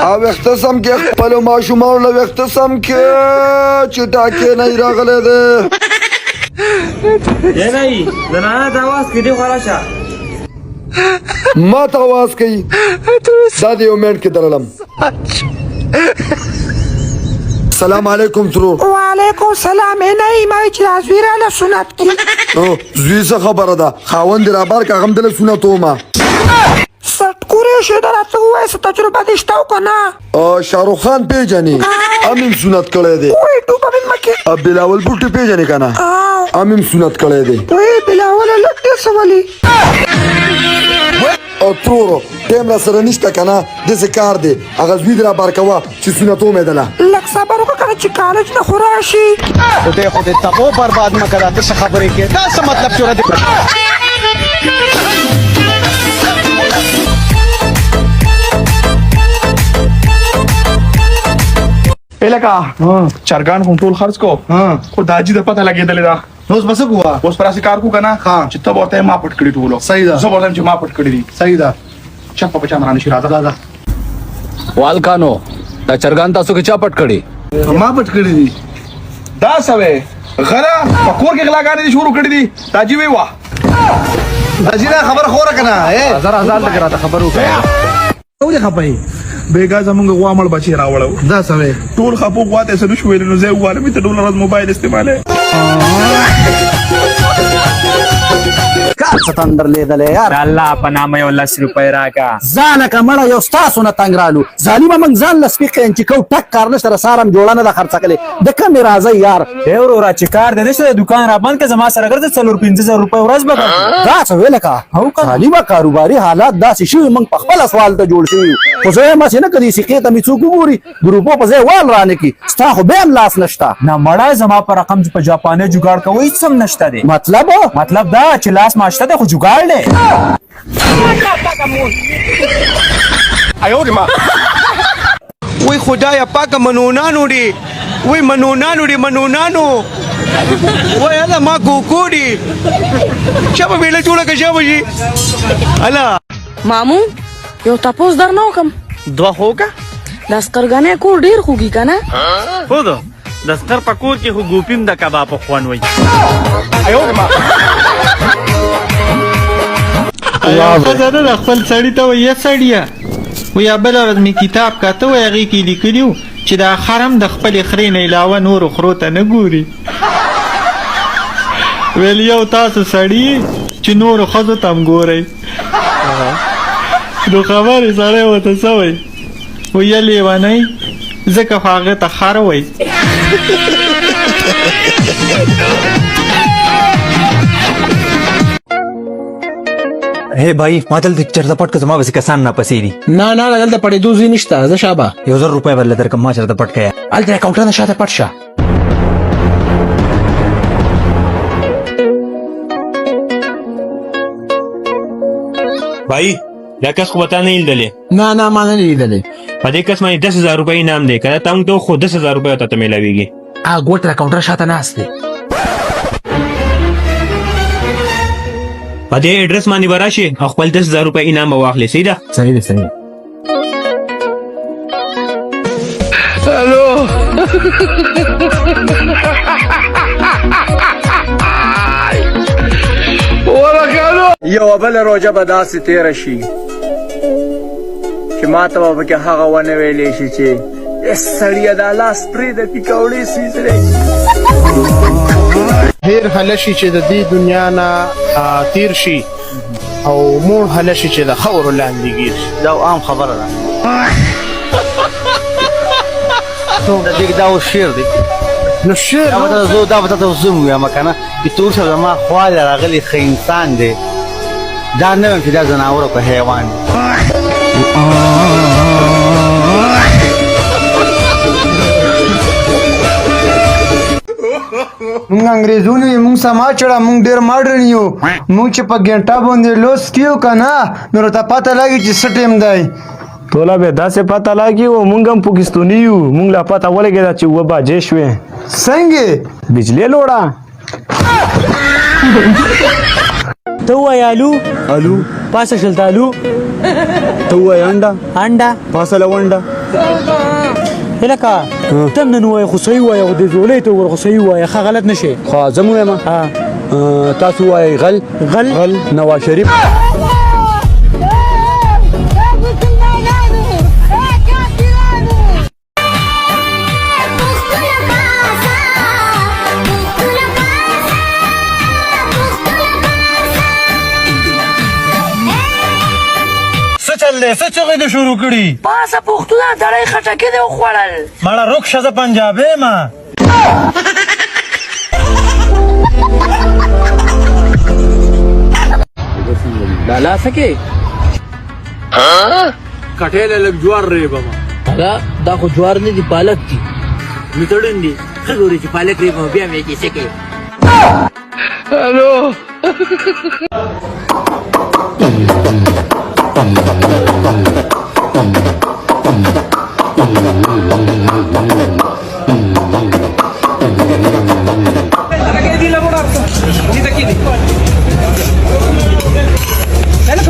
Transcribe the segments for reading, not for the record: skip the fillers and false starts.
او اختصم کې خپل ماشومان له اختصم کې چې ټاکې نه راغله ده یا نه زنانه د اواز کې دی خلاصه ما ته आवाज کوي دا دی ومن کې درلم السلام علیکم ترور وعلیکم السلام نه ما چې ازویره له سنت کې او زوی څه خبره ده خاوند را بار کا غم دل سنتو ما سټ کورې شه درته وای څه تجربه دې شتاو کنه شاروخ خان پیژنې امیم سنت کړی دی وای ټوپ په مکه بلاول بوټي پیژنې کنه امیم سنت کړی دی وای بلاول لټه سوالي او ترورو ټیم را سره نشته کنه دسه کار دی هغه زوی را بار کوا چې سنتو مې دله لک صبر وکړه چې کالج نه خوراشي خدای تبو برباد مکړه ته خبرې کې دا څه مطلب شو راځي الکا چرګان کوم ټول خرڅ کو خو داجی د پته لګیدل دا نو بس کوه اوس پر اسی کار کو کنه چې ته ورته ما پټ کړی ټولو صحیح ده زه ورته چې ما پټ کړی دي صحیح ده چا په چا مرانه شي راځه والکانو دا چرګان تاسو کې چا پټ کړی ما پټ کړی دي دا سوي غلا پکور کې غلاګانې شروع کړې دي داجی وی واه داجی خبر خوره کنه هزار لګ راته خبر وکړه او دې خپای بیګا زمونږ غوامل بچی راوړو دا سوي ټول خپو غواته سره شو ویل نو زه واره می ته ډول راز موبایل استعماله کار ستندر لیدلې یار الله په نامه یو 10 روپۍ راکا ځان کمړه یو تاسو نه تنگرالو ظالم من ځان لسپیکه ان چې کو ټک کار نشته سارم جوړانه د خرڅ کړي د کم راځي یار ډېر را چې کار دې نشته دکان را بند که زما سره ګرځي 4-5,000 روپۍ ورځ به دا څه ویل کا او ظالم کاروباري حالات داسې شي من په خپل سوال ته جوړ شي خو زه ما څنګه کدي سکه ته می څوک ګوري ګروپو په ځای وال رانه کی ستا خو به لاس نشتا نه مړه زما پر رقم په جاپاني جوګاړ کوي سم نشته دي مطلب دا چې لاس ماشته ده خو جوګاړ دی وای خدایا پاکه منونانو دی وای منونانو وای الا ما کوکو دی شابه ویله جوړه که شابه شي الا مامو یو تاسو درنه وکم دوه هوګه د اسکرګانې کور ډیر خوږی کنه هو دا د اسکر په کور کې خو ګوپیم د کباب خوان وای زه د خپل سړی ته وایه سړیه ویا بله ورځ مې کتاب کاته وی هغې کې لیکلي چې دا خر هم د خپلې خرې نه علاوه نورو خرو ته نه ګوري ویل یو تاسو سړي چې نورو ښځو ته هم ګورئ نو خبرې سړی ورته څه وایي ویه لیونی ځکه خو هغې ته خر وایي हे भाई ما دلته چرته پټ که زما بس کسان نه پسېری نه دلته پړې دوزي نشته زه شابه 1000 روپۍ بل درکم ما چرته پټ کیا الته اکاونټ نه شاته پټ شه भाई دا کس خو بتا نه لیدلې نه ما نه لیدلې په دې کس باندې 10000 روپۍ انعام دی کله تاسو ته خو 10000 روپۍ ته ملاويږي ګوټ اکاونټ شاته نه استه په دې اډرس باندې وراشي او خپل 10000 روپۍ انعام واخلې سیده صحیح دی الو یو بل روزه به داسې تیر شي چې ما ته به کې هغه ونه ویلې شي چې سړی د لاس پرې د پکوړې سیزلې هیر هلشي چې د دې دنیا نه تیر شي او مور هلشي چې د خور لاندې گیر دا عام خبره ده ته دې دا شعر دی نو شعر دا به تاسو زوم یم کنه چې تور څه ما خواله راغلی خې انسان دی دا نه چې دا زناور په حیوان مونږ انګريزونه مونږ سما چړه مونږ ډېر ماډرن یو مونږ چې په ګنټا باندې لوس کیو کنه نو ته پته لګي چې سټیم دی ټوله به داسې پته لګي او مونږ هم پاکستاني یو مونږ لا پته ولګېده چې و بجې شوې څنګه بجلی لوړه ته وایې الو پاسه شلته الو ته وای انډا انډا فاصله ونډا الکا تم نن وای خو صحیح وای او د زولې ته ور خو صحیح وای خا غلط نشي خو زمو ما تاسو وای غل نواز شریف څه چغې دې شروع کړي پاسه پښتونه دړې خټکې دې وخوړل مړه روک ښځه پنجابۍ ما لالا سکے کټېله لږ جوار ریبم دا خو جوار نه دي پالک دي میتړون دي خګوري چې پالک ریبم بیا مې کې سکے هلو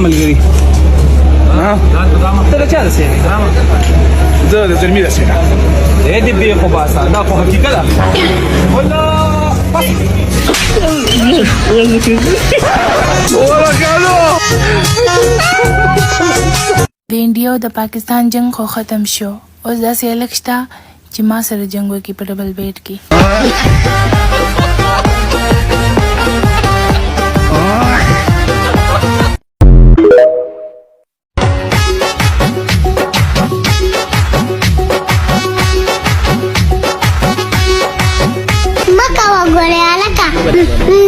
ملګری ته له چا د سینې زه د زلمي د سینه دې به خو باسا دا خو حقیقت ده د انډیا او د پاکستان جنگ خو ختم شو اوس داسې هلک شته چې ما سره جنگ وکړي په ډبل بیډ کې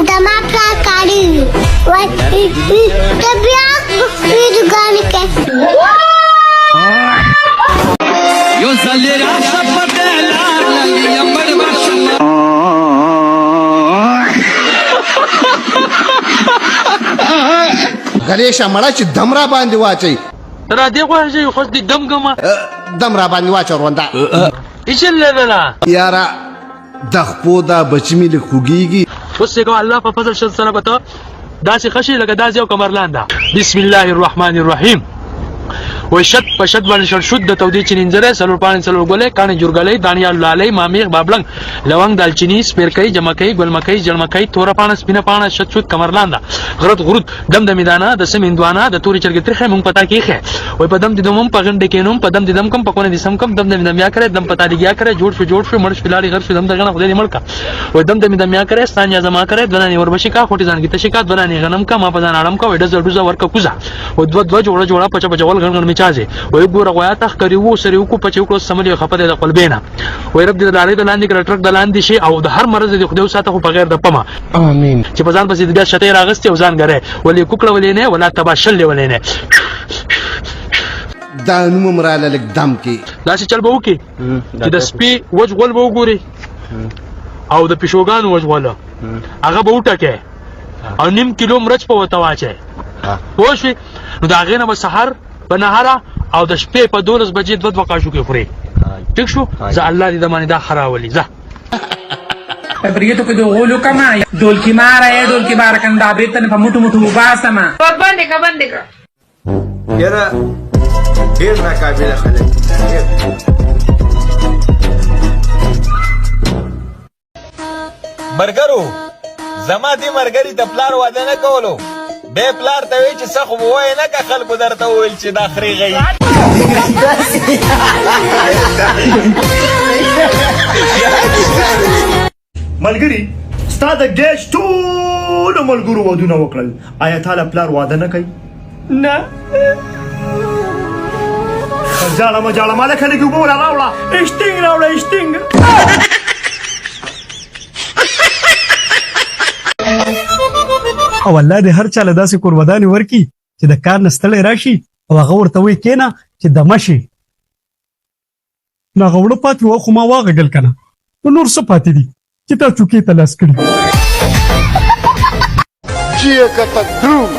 दमा का काड़ी दुकान के यो सलेरा सपटेला नंबर वर्ष गणेशा मला ची दमरा बांधी वाचई را دې غواړي خو دې دم ګما دمرا باندې واچو روندا ایشلله یارا دخپو دا بچمی له خوګيږي اوس یې الله په فضل شل سره بته داسې خشي لکه داسې یو کمرلاند بسم الله الرحمن الرحیم وشد پشد باندې شد د تودې چنینځره سلور پانی سلور ګولې کانې جورګلې دانیال لالې مامیغ بابلنګ لونګ دالچینی سپیرکې جمکې ګلمکې جلمکې تور پانه سپینه پانه شد شد کمرلاند غرت غرت دم د میدانه د سمندوانه د توري چرګ ترخه مونږ پتا کیخه وای په دم د دوم په غنډه کې نوم په دم د دم کم په کونه د سم کم دم د دم یا کړه دم پتا لګیا کړه جوړ شو مرش فلالي غر شو دم دغه خدای ملک وای دم د دم یا کړه ستانیا زما کړه دنه ور بشي کا خوټي ځان کې تشکا دنه غنم کا ما په ځان اړم کا وډه زړه ورکه کوزا و دو جوړه پچ پچول غن میچازه وای ګوره غیا تخ کړي وو سره وکړو په چوکړو سملي خپل د قلبینا وای رب دې د لارې د لاندې کړ ټرک د لاندې شي او د هر مرز د خدای ساته خو بغیر د پما امين چې په ځان پسې د شته راغستي او ځان غره ولې کوکړه ولې نه ولا تباشل ولې نه دا نوم مراله لک دم کې لاس چل بو کې چې د سپي وجغول بو ګوري او د پښوګان وجغول هغه به وټکه او نیم کیلو مرچ په وته واچي پوښي نو دا غینه به سحر په نهاره او د شپې په 12 بجې 2 وقاشو کې خوري ٹھیک شو ځا الله دې د باندې دا خراولي ځه Perché tu do olo kama dol ki mara e dol ki bara kan da bretan pa mutu mutu basta ma bande ka یاره ډیر ناقابل خلک مرګرو زما دې مرګري د پلار واده نه کولو به پلار ته وی چې څه خو وای نه که خلکو درته ویل چې دا خري غي ملګری ستا د ګیش ټول ملګرو ودونه وکړل آیا تعالی پلار واده نه کوي نه ځاله ماله خلک وبو راوړه اشتینګ راوړه اشتینګ او الله دې هر چا له داسې قرباني ورکي چې د کار نه ستړی راشي او هغه ورته وایي کېنه چې دمه شي نو هغه وړه پاتې وه خو ما واغږل که نه نو نور څه پاتې دي چې تا چوکۍ ته لاس کړي چیکته دروم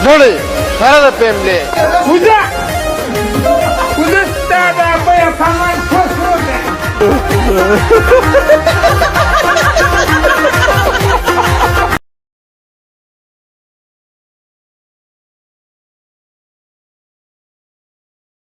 لړې سره د پیملې وځه ستا د ابۍ افغان خوښ